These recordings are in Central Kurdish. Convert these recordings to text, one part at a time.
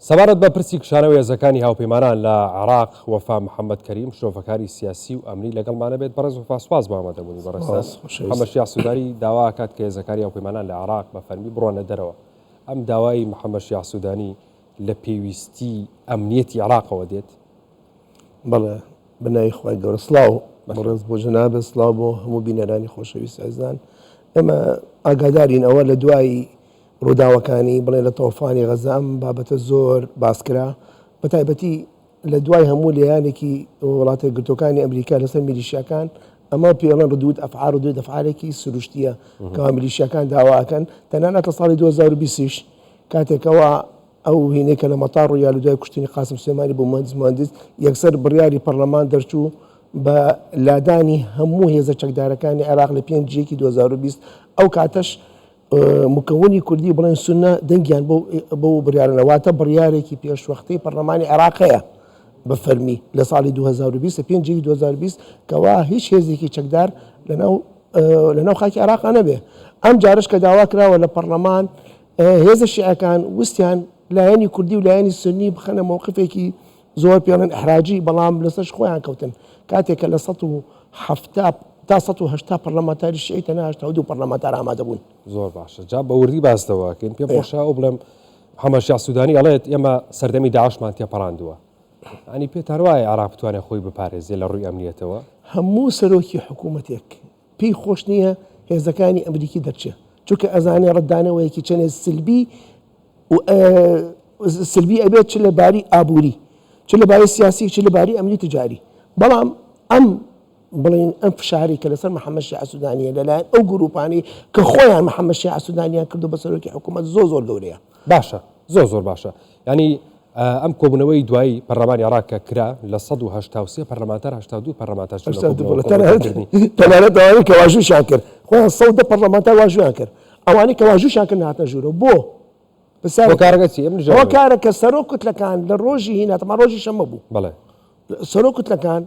سەبارەت بە پرسی کشانەوە هێزەکانی هاوپەیمانان لە عێراق وەفا محەممەد کەریم شرۆفەکاری سیاسی و ئەمنی لەگەڵمانە بێت بەڕێز و فاسپاس بۆ ئامادەبوونی بەڕێستا محەممەد شیع سوودانی داواکات کە هێزەکانی هاوپەیمانان لە عێراق بە فەرمی بڕۆنە دەرەوە. ئەم داوای محەممەد شیع سوودانی لە پێویستی ئەمنیەتی عێراقەوە دێت. بەڵێ بنای خوای گەورە سڵاو بەڕێز بۆ جەنابە سڵاو بۆ هەموو بینەرانی خۆشەویست عزیزان. ئێمە ئاگادارین ئەوە لە دوای ڕووداوەکانی بڵێ لە تۆفانی غەزام بابەتە زۆر باسکرا بە تایبەتی لە دوای هەموو لایەنێکی وڵاتە گرتوەکانی ئەمریکا لەسەر میلیشیاکان ئەمە پێڵەن ڕدود ئەفعال و دوو دەفعالێکی سروشتیە کەوا میلیشیاکان داواکەن تەنانەت لە ساڵی 2020 کاتێکەوە ئەو هینێکە لە مەتاڕ ڕوویا لە دوای کوشتنی قاسم سلێمانی بۆ مهندس یەکسەر بڕیاری پەرلەمان دەرچوو بە لادانی هەموو هێزە چەکدارەکانی عێراق لە 5 2020 ئەو کاتەش مکەونی کوردی بڵێن سونە دەنگیان بۆ بڕیارنەواتە بڕیارێکی پێشوەختەی پەرلەمانی عێراقەیە بە فەرمی لە ساڵی 2020 5 2020 کەوا هیچ هێزێکی چەکدار لەناو خاکی عێراقا نەبێ. ئەم جارش کە داوا کراوە لە پەرلەمان هێزە شیعەکان وستیان لایەنی کوردی و لایەنی سنی بخەنە مووقفێکی زۆر پێڵێن ئەحراجی بەڵام لەسەرش خۆیان کەوتن کاتێکە لە 170 تا 180 پەرلەمانتاری شیعی تەنها 82 پەرلەمانتار ئامادە بوون. زۆر باشە جا بە وردی باس دەواکەین پێم خۆشە ئەو بڵێم محەممەد شیع سوودانی ئەڵێت ئێمە سەردەمی داعشمان تێپەڕاندووە. ئەنی پێتان وایە عێراق بتوانێت خۆی بپارێزێ لە ڕووی ئەمنیەتەوە؟ هەموو سەرۆکی حکوومەتێک پێی خۆش نییە هێزەکانی ئەمریکی دەرچێت چونکە ئەزانێ ڕەتدانەوەیەکی چەندێ سلبی ئەبێت چ لە باری ئابووری چ لە باری سیاسی چ لە باری ئەمنی تجاری. بەڵام ئەم بڵین ئەم فشاری کە لەسەر محەممەد شیع سوودانیە لەلایەن ئەو گروپانی کە خۆیان محەممەد شیع سوودانیان کردو بە سەرۆکی حکوومەت زۆر گەورەیە. باشە زۆر باشە ینی ئەم کۆبوونەوەی دوایی پەرلەمانی عێراق کە کرا لە 183 پەرلەمانتار 82 پەرلەمانتار تەنانەت ئەوانەی کە واژوویان کرد خۆیان 100 پەرلەمانتار واژویان کرد ئەوانەی کە واژوویان کرد هاتنە ژوورەوە بۆ ئەوە کارە کە سەرۆک کوتلەکان لە ڕۆژی هیناتەما ڕۆژی شەمە بوو بەڵێ سەرۆک کوتلەکان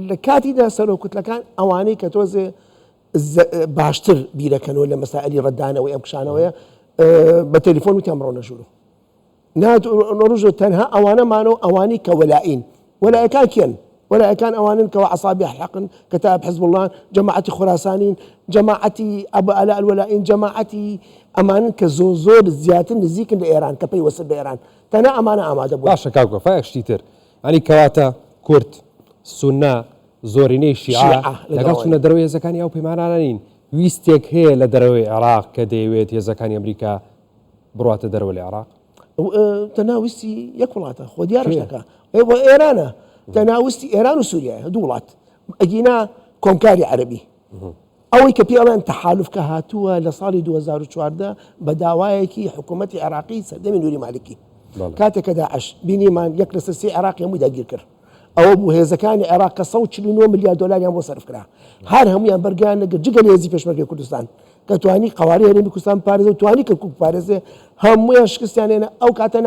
لە کاتیدا سەرۆک کوتلەکان ئەوانەی کە تۆزێ باشتر بیرەکەنەوە لە مەسائلی ڕەتدانەوەی ئەم کشانەوەیە بە تەلیفۆن وتیان بڕۆنە ژوورە نەڕۆژە تەنها ئەوانەمانەوە ئەوانی کە وەلائین وەلایەکان کێن وەلایەکان ئەوانن کەەوە عەسابی حەقن کەتاب حزب الله جەماعەتی خوراسانین جەماعەتی ئەبو ئەلا الوەلائین جەماعەتی ئەمانن کە زۆر زیاتر نزیکن لە ئێران کە پەیوەستن بە ئێران تەنها ئەمانە ئامادە بوون. باشە کاکۆ فایەکشتی تر ئەنی کەواتە کورد سونە زۆرینەی شیعە لەگەڵ چونە دەرەوەی هێزەکانی هاوپەیمانانە نین ویستێک هەیە لە دەرەوەی عێراق کە دەیەوێت هێزەکانی ئەمریکا بڕاتە دەرەوە لە عێراق تەناویستی یەک وڵاتە خۆ دیارش دەکا بۆ ئێرانە تەناویستی ئێران و سووریایە دوو وڵات ئەگینا کۆمکاری عەرەبی ئەوەی کە پێڵێن تەحالوفکە هاتووە لە ساڵی 2014 بە داوایەکی حکوومەتی عێراقی سەردەمی نووری مالکی کاتێککە داعش بینیمان یەک لەسەر سێ عێراقی هەمووی داگیر کرد ئەوە بوو هێزەکانی عێراق کە 149 ملیار دۆلاریان بۆ سەرف کرا هەر هەمویان بەرگیان نەگرت جگە لە هێزی پێشمەرگەی کوردستان کە توانی قەواری هەرێمی کوردستان پارێزە و توانی کەرکووک پارێزێ هەمویان شکستیان هێنا ئەو کاتە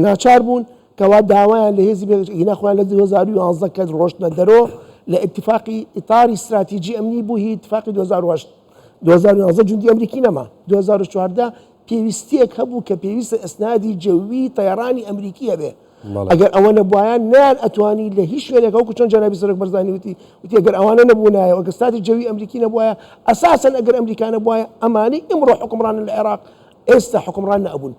ناچار بوون کەوا داوایان لە هێزی هیناخوایان لە 2011 کە ڕۆشتنە دەرەوە لە ئیتفاقی ئیطاری استراتیجی ئەمنی بوو هی ئیتفاقی 2011 جوندی ئەمریکی نەما 2014 پێویستیەک هەبوو کە پێویستە ئەسنادی جەوی تەیارانی ئەمریکی هەبێ ئەگەر ئەوە نەبووایان نان ئەتوانی لە هیچ شوێنێک ئەو چۆن جەنابی سەرۆک بەرزانی وتی ئەگەر ئەوانە نەبوونایە ئەگەر ئەسنادی جەوی ئەمریکی نەبووایە ئەساسەن ئەگەر ئەمریکا نەبووایە ئەمانەی ئیمڕۆ حکومڕانن لە عێراق ئێستا حکومڕان نەبوون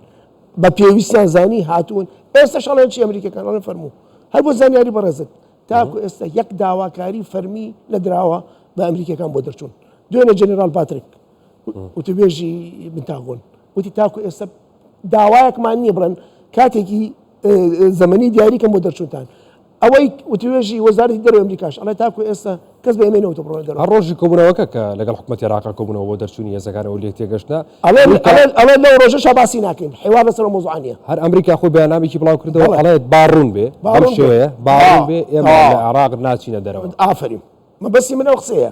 بە پێویستیان زانی هاتوون ئێستا شەڵێن چی ئەمریکەکان ئەڵێن فەرموو هەر بۆ زانیاری بەڕێزت تاکو ئێستا یەک داواکاری فەرمی نەدراوە بە ئەمریکەکان بۆ دەرچوون دوێنێ جەنێرال پاتریک وتبێژی بنتاغۆن وتی تاکو ئێستا داوایەکمان نییە بڵێن کاتێکی زەمەنی دیاریکەم بۆ دەرچوونتان ئەوەی وتوێژی وەزارەتی دەرەوەی ئەمریکاش ئەڵێ تاکو ئێستا کەس بە ئێمەینەوە بڕۆنە دەرەوە ڕۆژی کۆبوونەوەکە کە لەگەڵ حکوومەتی عێراق کۆبوونەوە بۆ دەرچوونی هێزەکانەوە لێ تێگەشتە ئەڵێ لەو ڕۆژەشا باسی ناکەین حیوا بەسەر مۆزوعانیە هەر ئەمریکا خۆی بەیاننامێکی بڵاو کردەوە ئەڵێت باڕوون بێ بەم شێوەیە باڕوون بێ ئێمە لە عێراق ناچینە دەرەوە ئافرین مەبەستی منە قسەیە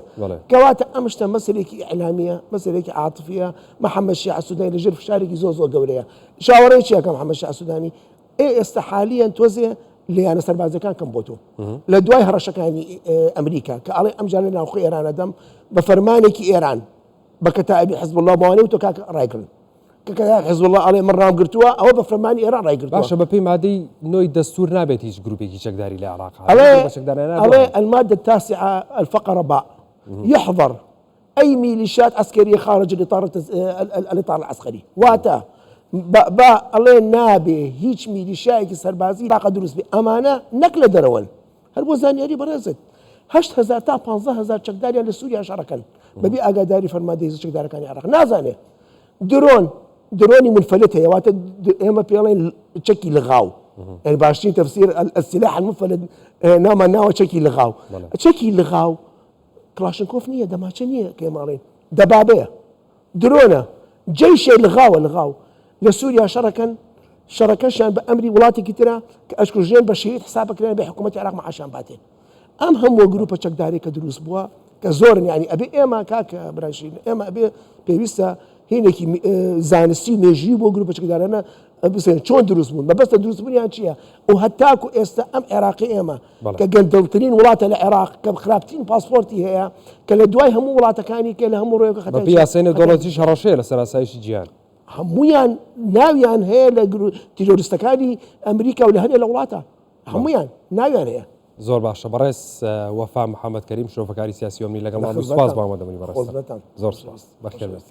کەواتە ئەمشتە مەسلێکی ئەعلامية مەسلێکی عاتفیە محەممەد شیع سوودانی لەژێر فشارێکی زۆر گەورەیە شاوەڕێی چیەکە محەممەد شیع سوودانی ئێستا حالیان تۆزێ لیانە سەربازەکان کەم بۆ تۆ لە دوای هەڕەشەکانی ئەمریکا کە ئەڵێ ئەمجار لە ناوخۆی ئێرانە دەم بە فەرمانێکی ئێران بە کەتایبی حزب الله بەوانەی و تۆ کاکە ڕایکردن کە حزب الله ئەڵێ من ڕام گرتووە ئەوە بە فەرمانی ئێران ڕایگرتووە. باشە بە پێی مادەی نۆی دەستور نابێت هیچ گروپێکی چەکداری لە عێراق عليه المادة التاسعة الفقرة باء يحظر أي ميليشيات عسكرية خارج الإطار العسكري واتا باء الله نابي هيج ميليشيا سربازي لا قدر بأمانة نقل درون هالوزان يري برزت 8000 تا 15000 چەکداریان لە سووریا شارەکەن بەبێ ئاگاداری فەرماندەی چەکدارەکانی عێراق نازانێ درۆنی منفلت هەیە واتە ئێمە پێڵێن چەکی لغاو يعني باشترين تفسير السلاح المنفلت ناما ناوى چەکی لغاو چەکی لغاو كلاشنكوف نییە دەماچە نییە کێماڵێن دەبابەیە درۆنە جەیشێ لغاو لە سووریا شەڕەکەشیان بە ئەمری وڵاتێکی ترە کە ئەشکوژێن بە شەهید حسابەکرێن بە حکوومەتی عێراق معاشیان باتێن ئەم هەموو گروپە چەکداری کە دروست بووە کە زۆرن یعنی ئەبێ ئێمە کاکە براشین ئێمە ئەبێ پێویستە هینێکی زانستی مێژووی بۆ گروپە چەکدارانە بسێن چۆن دروست بوون بەبەستە دروست بوونیان چییە و هەتاکو ئێستا ئەم عێراقی ئێمە کە گەندەڵترین وڵاتە لە عێراق کە خراپترین پاسپۆرتی هەیە کە لە دوای هەموو وڵاتەکانی کە لە هەموو ڕێگە خەتەر پیاسەی دەوڵەتی شەڕەشەیە لە سەراسایشی جیهان هەمویان ناویان هەیە لە تیرۆریستەکانی ئەمریکا و لە هەرێ لە وڵاتە هەمویان ناویان هەیە. زۆر باشە بەڕێز وەفا محەممەد کەریم شۆفەکاری سیاسی و ئەمنی لەگەڵمان سوپاس بۆ ئامادەبوونی بەڕێز زۆر سپاس بەخێر بێت.